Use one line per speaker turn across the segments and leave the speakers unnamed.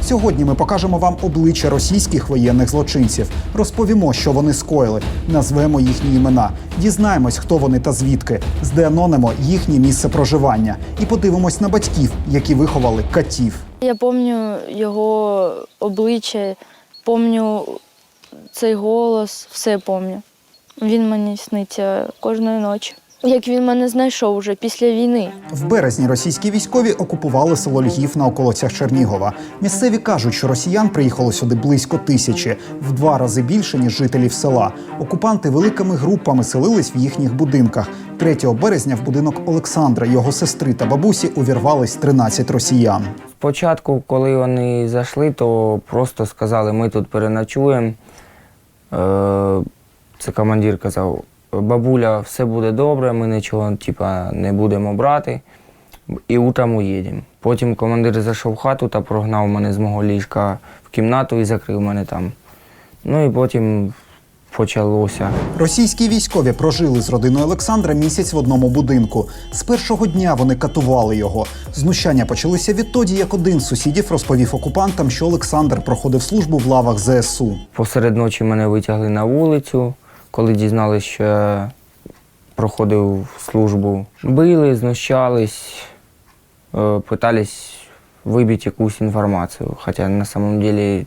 Сьогодні ми покажемо вам обличчя російських воєнних злочинців, розповімо, що вони скоїли, назвемо їхні імена, дізнаємось, хто вони та звідки, здеанонимо їхнє місце проживання і подивимось на батьків, які виховали катів.
Я пам'ятаю його обличчя, пам'ятаю цей голос, все пам'ятаю. Він мені сниться кожної ночі. Як він мене знайшов уже після війни.
В березні російські військові окупували село Львів на околицях Чернігова. Місцеві кажуть, що росіян приїхало сюди близько 1000, в 2 рази більше, ніж жителів села. Окупанти великими групами селились в їхніх будинках. 3 березня в будинок Олександра, його сестри та бабусі увірвались 13 росіян.
Спочатку, коли вони зайшли, то просто сказали, ми тут переночуємо. Це командир казав, бабуля, все буде добре, ми нічого не будемо брати і утром уїдемо. Потім командир зайшов в хату та прогнав мене з мого ліжка в кімнату і закрив мене там. Ну і потім почалося.
Російські військові прожили з родиною Олександра місяць в одному будинку. З першого дня вони катували його. Знущання почалися відтоді, як один з сусідів розповів окупантам, що Олександр проходив службу в лавах ЗСУ.
Посеред ночі мене витягли на вулицю, коли дізналися, що я проходив службу. Били, знущались, питались вибити якусь інформацію. Хоча на самом деле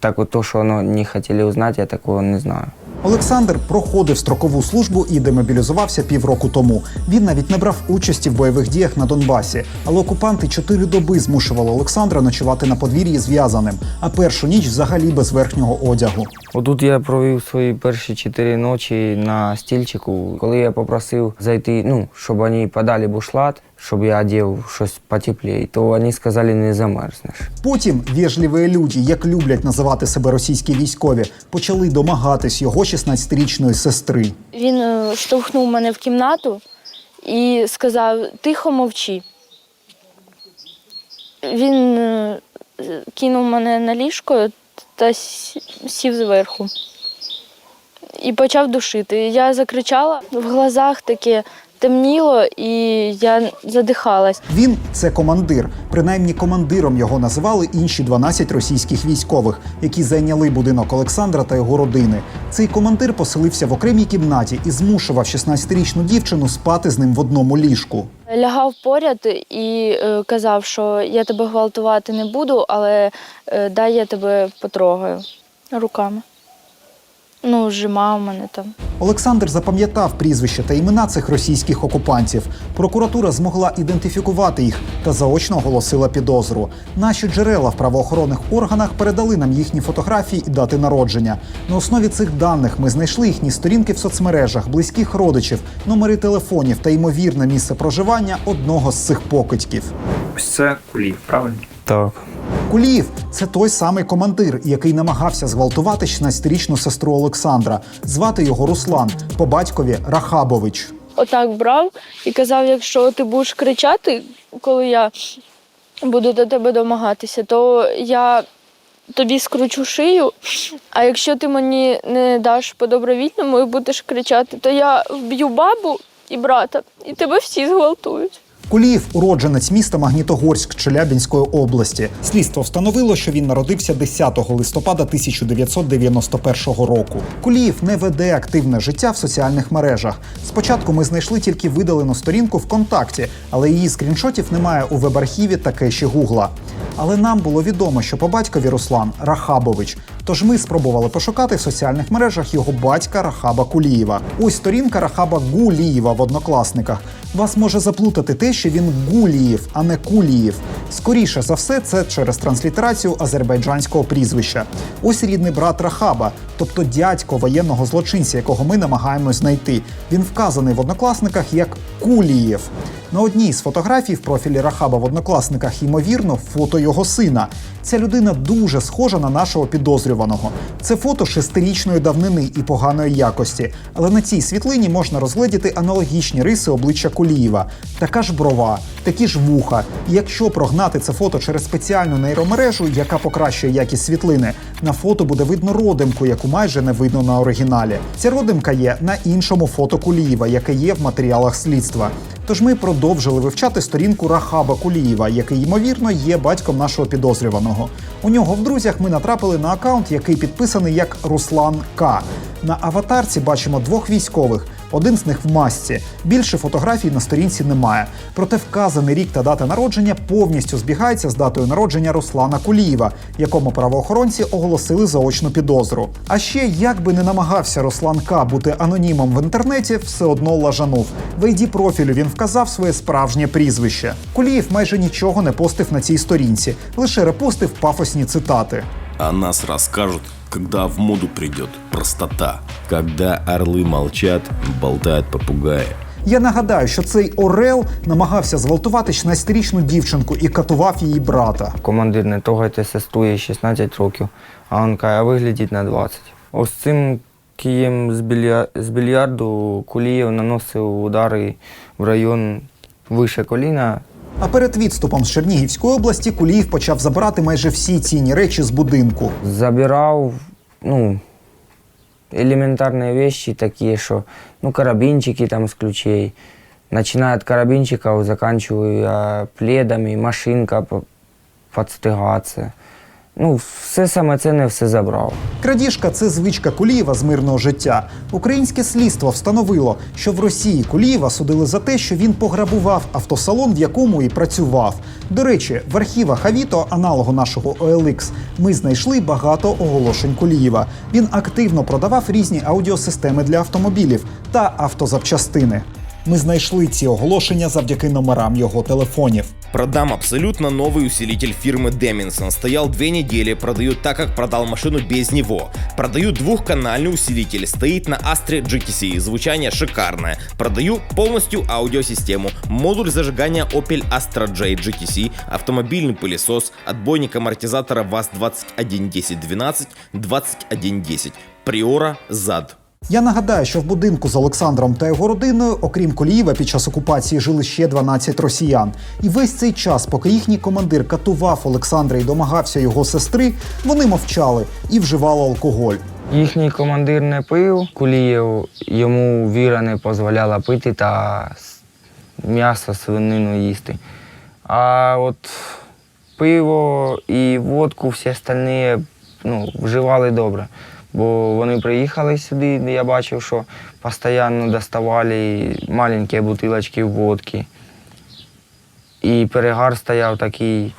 так от то, що вони не хотіли узнати, я такого не знаю.
Олександр проходив строкову службу і демобілізувався півроку тому. Він навіть не брав участі в бойових діях на Донбасі. Але окупанти 4 доби змушували Олександра ночувати на подвір'ї зв'язаним, а першу ніч взагалі без верхнього одягу.
Отут я провів свої перші 4 ночі на стільчику. Коли я попросив зайти, щоб вони подали бушлат, щоб я одів щось потепліше, то вони сказали, не замерзнеш.
Потім вежливі люди, як люблять називати себе російські військові, почали домагатись його 16-річної сестри.
Він штовхнув мене в кімнату і сказав, тихо мовчи. Він кинув мене на ліжко та сів зверху. І почав душити. Я закричала, в глазах таке темніло, і я задихалась.
Він – це командир. Принаймні командиром його називали інші 12 російських військових, які зайняли будинок Олександра та його родини. Цей командир поселився в окремій кімнаті і змушував 16-річну дівчину спати з ним в одному ліжку.
Лягав поряд і казав, що я тебе гвалтувати не буду, але дай я тебе потрогаю руками. Зжимав мене там.
Олександр запам'ятав прізвища та імена цих російських окупантів. Прокуратура змогла ідентифікувати їх та заочно оголосила підозру. Наші джерела в правоохоронних органах передали нам їхні фотографії і дати народження. На основі цих даних ми знайшли їхні сторінки в соцмережах, близьких родичів, номери телефонів та ймовірне місце проживання одного з цих покидьків.
Ось це Куліїв, правильно?
Так.
Куліїв – це той самий командир, який намагався зґвалтувати 16-річну сестру Олександра. Звати його Руслан, по батькові Рахабович.
Отак брав і казав, якщо ти будеш кричати, коли я буду до тебе домагатися, то я тобі скручу шию, а якщо ти мені не даш по-добровільному і будеш кричати, то я вб'ю бабу і брата, і тебе всі зґвалтують.
Куліїв – уродженець міста Магнітогорськ Челябинської області. Слідство встановило, що він народився 10 листопада 1991 року. Куліїв не веде активне життя в соціальних мережах. Спочатку ми знайшли тільки видалену сторінку ВКонтакті, але її скріншотів немає у веб-архіві та кеші Гугла. Але нам було відомо, що по батькові Руслан – Рахабович. Тож ми спробували пошукати в соціальних мережах його батька Рахаба Кулієва. Ось сторінка Рахаба Гулієва в Однокласниках. Вас може заплутати те, що він Гулієв, а не Кулієв. Скоріше за все, це через транслітерацію азербайджанського прізвища. Ось рідний брат Рахаба, тобто дядько воєнного злочинця, якого ми намагаємось знайти. Він вказаний в Однокласниках як Кулієв. На одній з фотографій в профілі Рахаба в Однокласниках, ймовірно, фото його сина. Ця людина дуже схожа на нашого підозрюваного. Це фото 6-річної давнини і поганої якості. Але на цій світлині можна розгледіти аналогічні риси обличчя Кулієва. Така ж брова, такі ж вуха. І якщо прогнати це фото через спеціальну нейромережу, яка покращує якість світлини, на фото буде видно родимку, яку майже не видно на оригіналі. Ця родимка є на іншому фото Кулієва, яке є в матеріалах слідства. Тож ми продовжили вивчати сторінку Рахаба Кулієва, який, ймовірно, є батьком нашого підозрюваного. У нього в друзях ми натрапили на акаунт, який підписаний як Руслан К. На аватарці бачимо двох військових. Один з них в масці. Більше фотографій на сторінці немає. Проте вказаний рік та дата народження повністю збігається з датою народження Руслана Кулієва, якому правоохоронці оголосили заочну підозру. А ще, як би не намагався Руслан К. бути анонімом в інтернеті, все одно лажанув. В ID-профілю він вказав своє справжнє прізвище. Кулієв майже нічого не постив на цій сторінці, лише репостив пафосні цитати.
О нас расскажут, когда в моду придет простота. Когда орлы молчат, болтают попугаи.
Я нагадаю, що цей Орел намагався зґвалтувати 16-річну дівчинку і катував її брата.
Командир, не трогайте сестру, їй 16 років, а він каже, а виглядіть на 20. Ось цим києм з більярду Кулієв наносив удари в район вище коліна.
А перед відступом з Чернігівської області Кулієв почав забирати майже всі цінні речі з будинку.
Забирав, элементарные вещи такие, что, карабинчики там с ключей. Начиная от карабинчиков, заканчивая пледами, машинка подстригаться. Все саме цінне все забрав.
Крадіжка – це звичка Кулієва з мирного життя. Українське слідство встановило, що в Росії Кулієва судили за те, що він пограбував автосалон, в якому і працював. До речі, в архівах Авіто, аналогу нашого OLX, ми знайшли багато оголошень Кулієва. Він активно продавав різні аудіосистеми для автомобілів та автозапчастини. Ми знайшли ці оголошення завдяки номерам його телефонів.
Продам абсолютно новый усилитель фирмы Деминсон. Стоял 2 недели, продаю так, как продал машину без него. Продаю двухканальный усилитель, стоит на Astra GTC, звучание шикарное. Продаю полностью аудиосистему, модуль зажигания Opel Astra J GTC, автомобильный пылесос, отбойник амортизатора ВАЗ-211012, 2110, Priora зад.
Я нагадаю, що в будинку з Олександром та його родиною, окрім Кулієва, під час окупації жили ще 12 росіян. І весь цей час, поки їхній командир катував Олександра і домагався його сестри, вони мовчали і вживали алкоголь.
Їхній командир не пив, Кулієв, йому віра не дозволяла пити та м'ясо, свинину їсти. А от пиво і водку всі остальні вживали добре. Бо вони приїхали сюди, я бачив, що постійно доставали маленькі бутилочки водки. І перегар стояв такий.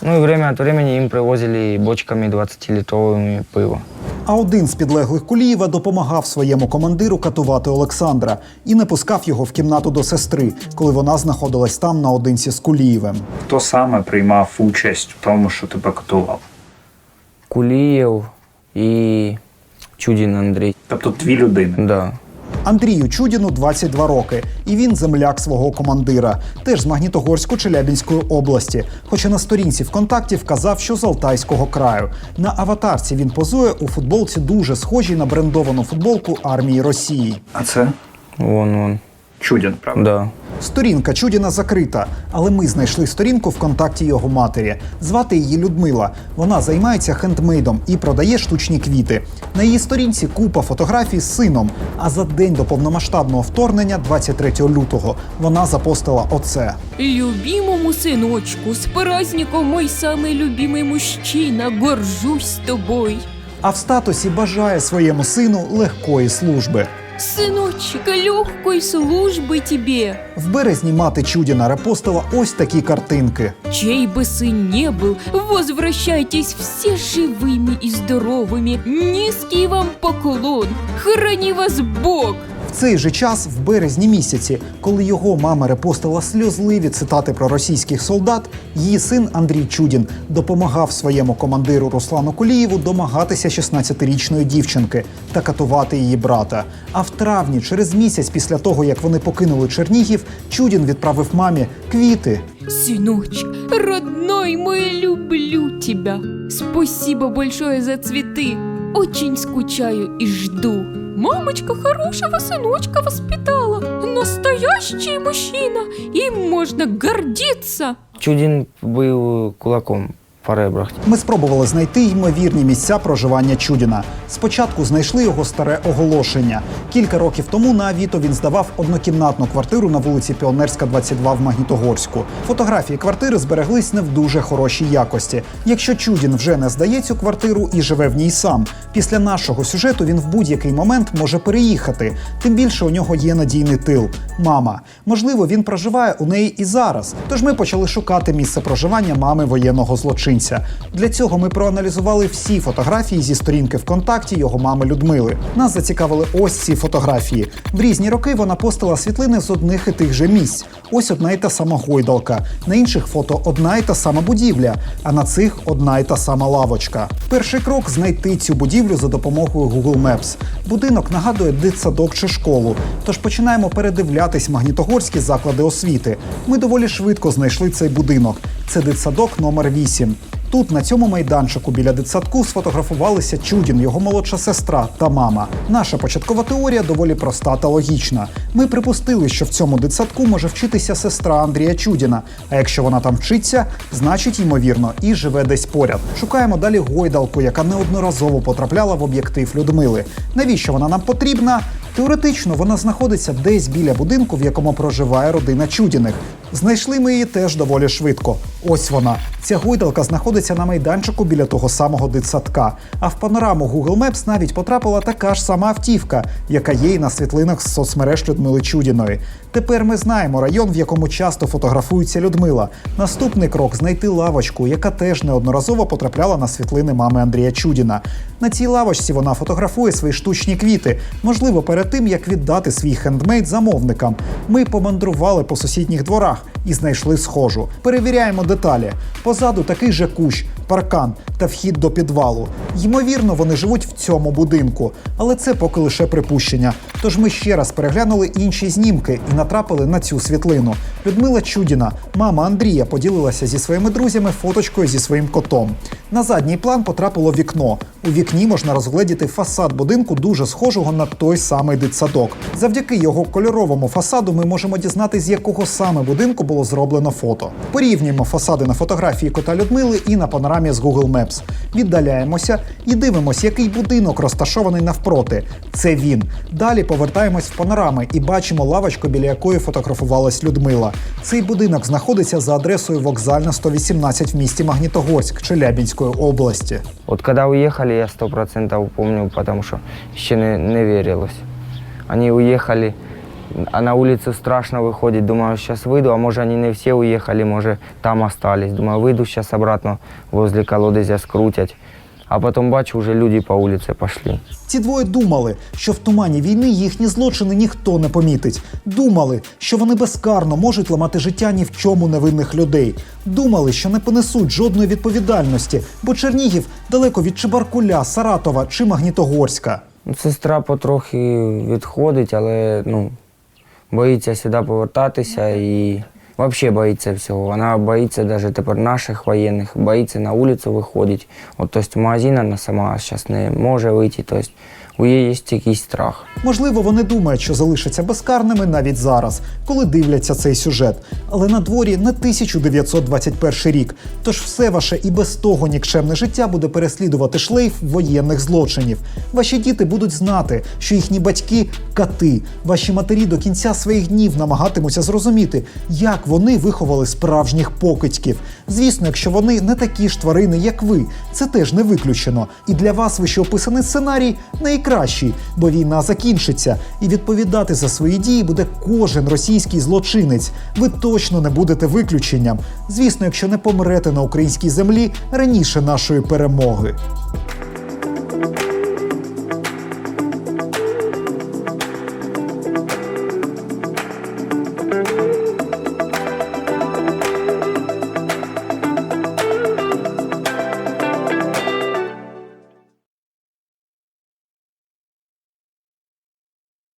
І время від времени їм привозили бочками 20-літровими пива.
А один з підлеглих Кулієва допомагав своєму командиру катувати Олександра і не пускав його в кімнату до сестри, коли вона знаходилась там наодинці з Кулієвим.
Хто саме приймав участь в тому, що тебе катував?
Кулієв і Чудін Андрій.
Тобто 2 людини?
Да.
Андрію Чудіну 22 роки, і він земляк свого командира, теж з Магнітогорську-Челябінської області, хоча на сторінці ВКонтакті вказав, що з Алтайського краю. На аватарці він позує у футболці дуже схожій на брендовану футболку армії Росії.
А це?
Вон.
Чудін, правда?
Да.
Сторінка Чудіна закрита, але ми знайшли сторінку ВКонтакті його матері. Звати її Людмила. Вона займається хендмейдом і продає штучні квіти. На її сторінці купа фотографій з сином. А за день до повномасштабного вторгнення, 23 лютого, вона запостила оце.
Любимому сыночку, с праздником, мой самый любимый мужчина, горжусь тобой.
А в статусі бажає своєму сину легкої служби.
Сыночек, легкой службы тебе.
В березні мати Чудіна репостила ось такі картинки.
Чей бы сын не был, возвращайтесь все живыми и здоровыми. Низкий вам поклон, храни вас Бог.
В цей же час, в березні місяці, коли його мама репостила сльозливі цитати про російських солдат, її син Андрій Чудін допомагав своєму командиру Руслану Кулієву домагатися 16-річної дівчинки та катувати її брата. А в травні, через місяць після того, як вони покинули Чернігів, Чудін відправив мамі квіти.
Сыночек, родной мой, люблю тебя. Спасибо большое за цветы. Очень скучаю и жду. Мамочка хорошего сыночка воспитала. Настоящий мужчина. Им можно гордиться.
Чудін бив кулаком по ребрах.
Ми спробували знайти ймовірні місця проживання Чудіна. Спочатку знайшли його старе оголошення. Кілька років тому на Авіто він здавав однокімнатну квартиру на вулиці Піонерська, 22 в Магнітогорську. Фотографії квартири збереглись не в дуже хорошій якості. Якщо Чудін вже не здає цю квартиру і живе в ній сам, після нашого сюжету він в будь-який момент може переїхати. Тим більше у нього є надійний тил – мама. Можливо, він проживає у неї і зараз. Тож ми почали шукати місце проживання мами воєнного злочинця. Для цього ми проаналізували всі фотографії зі сторінки ВКонтакті його мами Людмили. Нас зацікавили ось ці фотографії. В різні роки вона постила світлини з одних і тих же місць. Ось одна й та сама гойдалка. На інших фото одна й та сама будівля, а на цих одна й та сама лавочка. Перший крок – знайти цю будівлю за допомогою Google Maps. Будинок нагадує дитсадок чи школу. Тож починаємо передивлятись магнітогорські заклади освіти. Ми доволі швидко знайшли цей будинок. Це дитсадок номер 8. Тут, на цьому майданчику біля дитсадку, сфотографувалися Чудін, його молодша сестра та мама. Наша початкова теорія доволі проста та логічна. Ми припустили, що в цьому дитсадку може вчитися сестра Андрія Чудіна. А якщо вона там вчиться, значить, ймовірно, і живе десь поряд. Шукаємо далі гойдалку, яка неодноразово потрапляла в об'єктив Людмили. Навіщо вона нам потрібна? Теоретично вона знаходиться десь біля будинку, в якому проживає родина Чудіних. Знайшли ми її теж доволі швидко. Ось вона. Ця гойдалка знаходиться на майданчику біля того самого дитсадка. А в панораму Google Maps навіть потрапила така ж сама автівка, яка є і на світлинах з соцмереж Людмили Чудіної. Тепер ми знаємо район, в якому часто фотографується Людмила. Наступний крок – знайти лавочку, яка теж неодноразово потрапляла на світлини мами Андрія Чудіна. На цій лавочці вона фотографує свої штучні квіти, можливо, перед тим, як віддати свій хендмейд замовникам. Ми помандрували по сусідніх дворах і знайшли схожу. Перевіряємо деталі. Позаду такий же кущ, паркан та вхід до підвалу. Ймовірно, вони живуть в цьому будинку. Але це поки лише припущення. Тож ми ще раз переглянули інші знімки і натрапили на цю світлину. Людмила Чудіна, мама Андрія, поділилася зі своїми друзями фоточкою зі своїм котом. На задній план потрапило вікно. У вікні можна розгледіти фасад будинку, дуже схожого на той самий дитсадок. Завдяки його кольоровому фасаду ми можемо дізнатися, з якого саме будинку було зроблено фото. Порівнюємо фасади на фотографії кота Людмили і на панорамі з Google Maps. Віддаляємося і дивимося, який будинок розташований навпроти. Це він. Далі повертаємось в панорами і бачимо лавочку, біля якої фотографувалась Людмила. Цей будинок знаходиться за адресою Вокзальна, 118 в місті Магнітогорськ, Челябинської області.
Вот когда уехали, я 100% помню, потому что еще не верилось. Они уехали, а на улицу страшно выходить. Думаю, сейчас выйду, а может они не все уехали, может там остались. Думаю, выйду сейчас обратно возле колодезя скрутять. А потім бачу, вже люди по вулиці пішли.
Ці двоє думали, що в тумані війни їхні злочини ніхто не помітить. Думали, що вони безкарно можуть ламати життя ні в чому невинних людей. Думали, що не понесуть жодної відповідальності, бо Чернігів далеко від Чебаркуля, Саратова чи Магнітогорська.
Сестра потрохи відходить, але боїться сюди повертатися і взагалі боїться всього. Вона боїться навіть тепер наших воєнних, боїться на вулицю виходити. Тобто в магазин вона сама зараз не може вийти, тобто у її є якийсь страх.
Можливо, вони думають, що залишаться безкарними навіть зараз, коли дивляться цей сюжет. Але на дворі не 1921 рік, тож все ваше і без того нікчемне життя буде переслідувати шлейф воєнних злочинів. Ваші діти будуть знати, що їхні батьки – кати. Ваші матері до кінця своїх днів намагатимуться зрозуміти, як вони виховали справжніх покидьків. Звісно, якщо вони не такі ж тварини, як ви, це теж не виключено. І для вас вищеописаний сценарій найкращий, бо війна закінчиться, і відповідати за свої дії буде кожен російський злочинець. Ви точно не будете виключенням. Звісно, якщо не помрете на українській землі раніше нашої перемоги.